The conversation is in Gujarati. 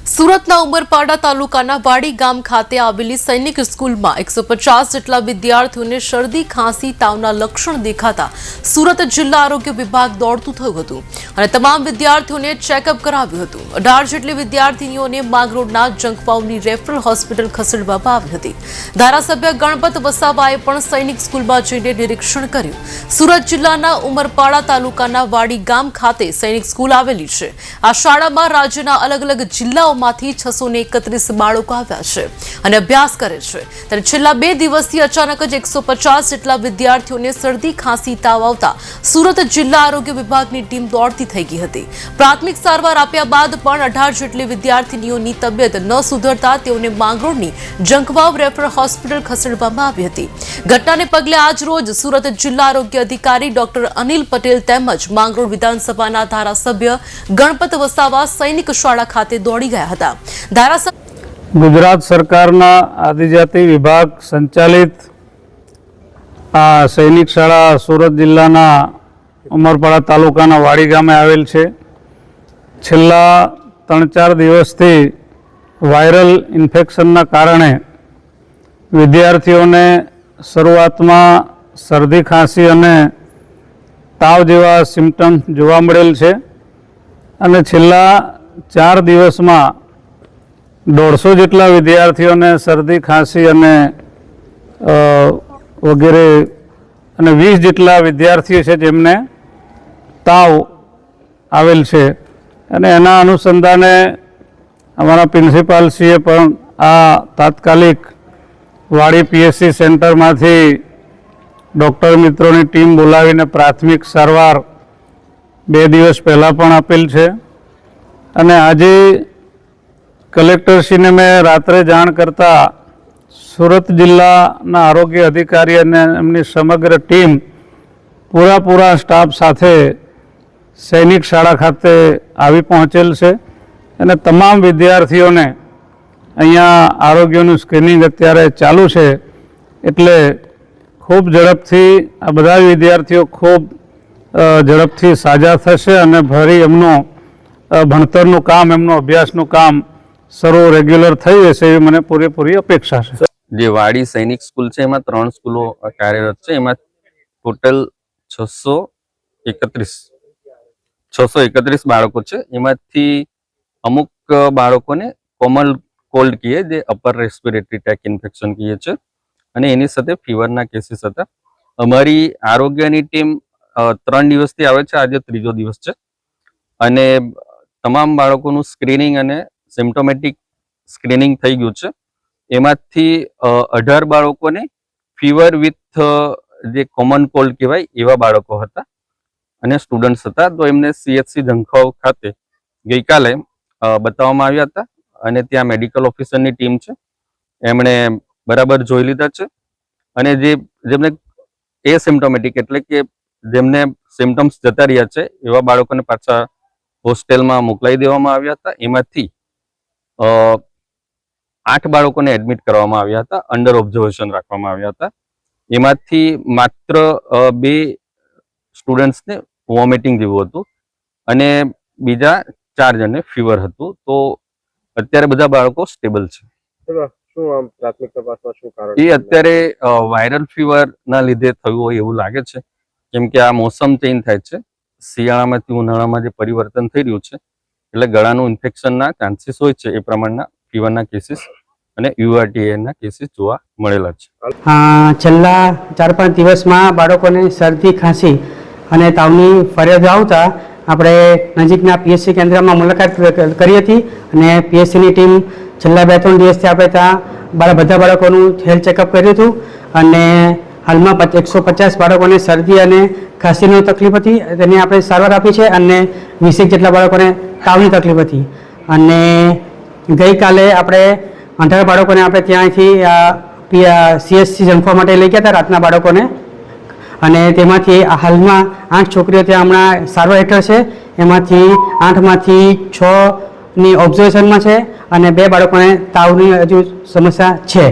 સુરતના ઉમરપાડા તાલુકાના વાડી ગામ ખાતે આવેલી સૈનિક સ્કૂલમાં 150 જેટલા વિદ્યાર્થીઓને શરદી ખાંસી તાવના લક્ષણ દેખાતા સુરત જિલ્લા આરોગ્ય વિભાગ દોડતું થયું હતું અને તમામ વિદ્યાર્થીઓને ચેકઅપ કરાવ્યું હતું। 18 જેટલી વિદ્યાર્થીનીઓને માંગરોળના જંકવાવની રેફરલ હોસ્પિટલ ખસેડવામાં આવી હતી। ધારાસભ્ય ગણપત વસાવાએ પણ સૈનિક સ્કૂલમાં જઈને નિરીક્ષણ કર્યું। સુરત જિલ્લાના ઉમરપાડા તાલુકાના વાડી ગામ ખાતે સૈનિક સ્કૂલ આવેલી છે। આ શાળામાં રાજ્યના અલગ અલગ જિલ્લાઓમાંથી 631 બાળકો આવ્યા છે અને અભ્યાસ કરે છે। ત્યારે છેલ્લા 2 દિવસથી અચાનક જ 150 જેટલા વિદ્યાર્થીઓને શરદી ખાંસી તાવ આવતા સુરત જિલ્લા આરોગ્ય વિભાગની ટીમ દોડતી થઈ ગઈ હતી। પ્રાથમિક સારવાર આપ્યા બાદ પણ 18 જેટલી વિદ્યાર્થીનીઓની તબિયત ન સુધરતા તેઓને માંગરોળની જંકવાવ રેફરલ હોસ્પિટલ ખસેડવામાં આવી હતી। ઘટનાને પગલે આજ રોજ સુરત જિલ્લા આરોગ્ય અધિકારી ડોક્ટર અનિલ પટેલ તેમજ માંગરોળ વિધાનસભાના ધારાસભ્ય ગણપત વસાવા સૈનિક શાળા ખાતે દોડી ગયા હતા। गुजरात सरकारना आदिजाति विभाग संचालित आ सैनिक शाळा सूरत जिल्लाना उमरपाड़ा तालुकाना वाड़ी गामे आवेल छे। छेल्ला 3-4 दिवसथी वायरल इन्फेक्शनना कारणे विद्यार्थीओने शरूआतमां शरदी खांसी अने ताव जेवा सिम्पटम्स जोवा मळेल छे अने छेल्ला 4 दिवसमां 150 જેટલા વિદ્યાર્થીઓને શરદી ખાંસી અને વગેરે અને 20 જેટલા વિદ્યાર્થીઓ છે જેમને તાવ આવેલ છે અને એના અનુસંધાને અમારા પ્રિન્સિપાલશ્રીએ પણ આ તાત્કાલિક વાડી પીએસસી સેન્ટરમાંથી ડૉક્ટર મિત્રોની ટીમ બોલાવીને પ્રાથમિક સારવાર 2 દિવસ પહેલાં પણ આપેલ છે અને આજે कलेक्टरश्री ने मैं रात्रे जाण करता सूरत जिल्लाना आरोग्य अधिकारी अने एमनी समग्र टीम पूरा स्टाफ साथे सैनिक शाळा खाते आवी पहोंचेल छे अने तमाम विद्यार्थीओने अहींया आरोग्यनुं स्क्रीनिंग अत्यारे चालू छे एटले खूब झड़पथी आ बधा विद्यार्थीओ खूब झड़पथी साजा थशे अने फरी एमनुं भणतरनुं काम एमनुं अभ्यासनुं काम सरो रेग्युलर थई जशे एवी मने पूरेपूरी अपेक्षा छे। जे वाड़ी सैनिक स्कूल छे एमां 3 स्कूलो कार्यरत छे। एमां टोटल 631 बाळको छे। एमांथी अमुक बाळकोने कॉमन कोल्ड कीए जे अपर रेस्पिरेटरी ट्रेक इन्फेक्शन कीए छे अने एनी साथे फीवरना केसीस हता। अमारी आरोग्यनी टीम 3 दिवसथी आवे छे। आजे 3जो दिवस छे अने तमाम बाळकोनुं स्क्रीनिंग अने सिम्टोमेटिक स्क्रीनिंग थई गयुं छे। एमांथी 18 बाळकोने फीवर विथ जे कॉमन कोल्ड कहेवाय एवा बाळको हता अने स्टुडंट्स हता। तो एमने सीएचसी जंखवाव खाते गईकाले बताववामां आव्या हता अने त्यां मेडिकल ऑफिसरनी टीम छे एमणे बराबर जोई लीधा छे अने जेमने एसिम्टोमेटिक एटले के जेमने सिम्टम्स जता रह्या छे एवा बाळकोने पाछा होस्टेलमां मोकलाई देवामां आव्या हता। एमांथी 8 बाळकोने एडमिट करवामां आव्या हता, अंडर ऑब्जर्वेशन राखवामां आव्या हता। एमांथी मात्र 2 स्टुडंट्सने वोमिटिंग जेवुं हतुं अने बीजा 4 जणने फीवर हतुं। तो अत्यारे बधा बाळको स्टेबल छे। શું આમ પ્રાથમિક તપાસમાં શું કારણ એ અત્યારે વાયરલ ફીવરના લીધે થયું હોય એવું લાગે છે કેમ કે આ મોસમ ચેન્જ થાય છે। શિયાળામાંથી ઉનાળામાં જે પરિવર્તન થઈ રહ્યું છે એટલે ગળાનું ઇન્ફેક્શનના ચાન્સીસ હોય છે એ પ્રમાણના ફીવરના કેસીસ અને યુઆરટીએના કેસીસ જોવા મળેલા છે। છેલ્લા 4-5 દિવસમાં બાળકોને શરદી ખાંસી અને તાવની ફરિયાદ આવતા આપણે નજીકના પીએસસી કેન્દ્રમાં મુલાકાત કરી હતી અને પીએસસીની ટીમ છેલ્લા 2-3 દિવસથી આપણે ત્યાં બધા બાળકોનું હેલ્થ ચેકઅપ કર્યું હતું અને હાલમાં 150 બાળકોને શરદી અને ખાંસીની તકલીફ હતી તેની આપણે સારવાર આપી છે અને 20 જેટલા બાળકોને તાવની તકલીફ હતી અને ગઈકાલે આપણે 18 બાળકોને આપણે ત્યાંથી સીએચસી જંખવા માટે લઈ ગયા હતા રાતના બાળકોને અને તેમાંથી હાલમાં 8 છોકરીઓ ત્યાં હમણાં સારવાર હેઠળ છે। એમાંથી 8માંથી 6ની ઓબ્ઝર્વેશનમાં છે અને 2 બાળકોને તાવની હજુ સમસ્યા છે।